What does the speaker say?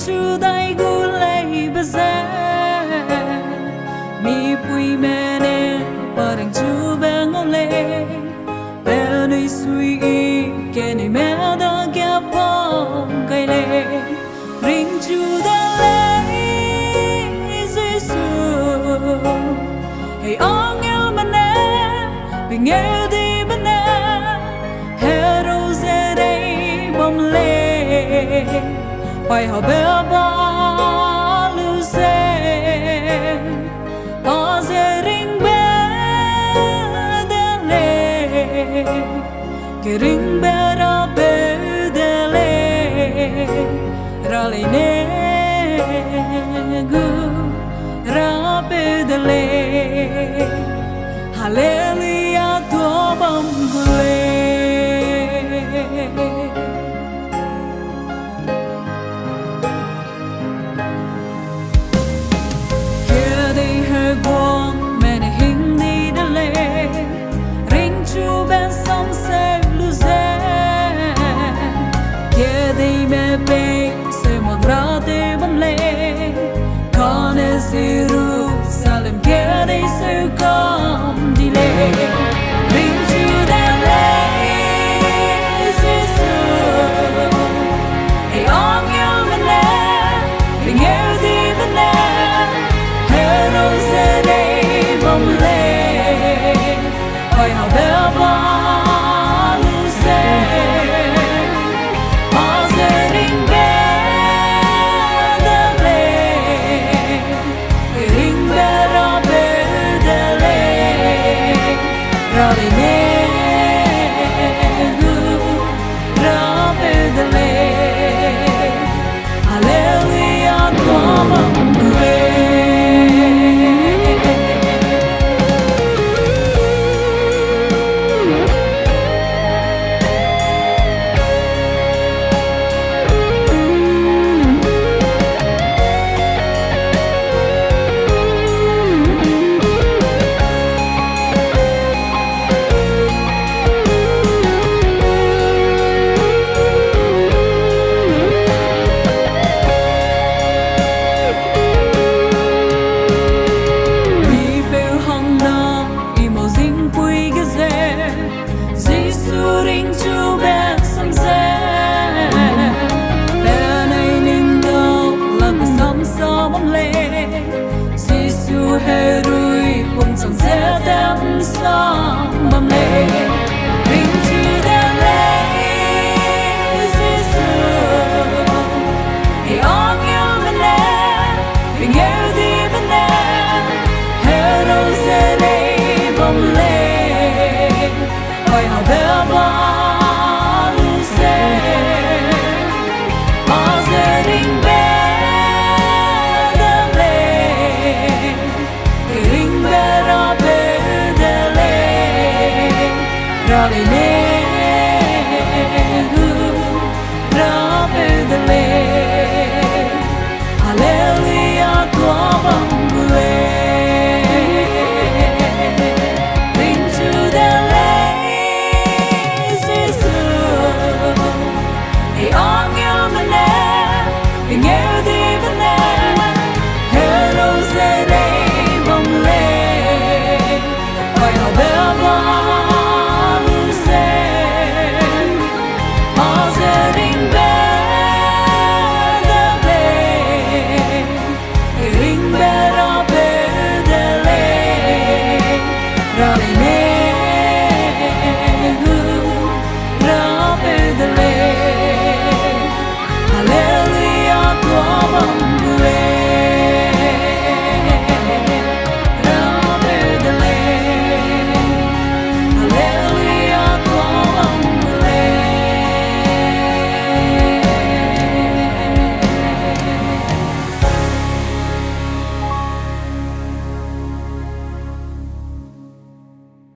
RINGCHU dai gulai bazar mi pui mene RINGCHU bengole beni sui keni melda gapong kaile RINGCHU DELEI Jesus hey angel mana bingel di mana hero zedei bomle Pai ha be ba lu se ta ze ring be de le ke ring be de le ra le ne gu ra be de le hallelujah to bam gule Jerusalem kede su kom delay RINGCHU DELEI Jesus hey angel mana bingel di mana hero zedei bomle oi ha be ba lu se Herui pun sang zetem sang bamle RINGCHU DELEI Jesus hey angel mana bingel di mana hero zedei bamle oi ha be ba lu se ring be Darling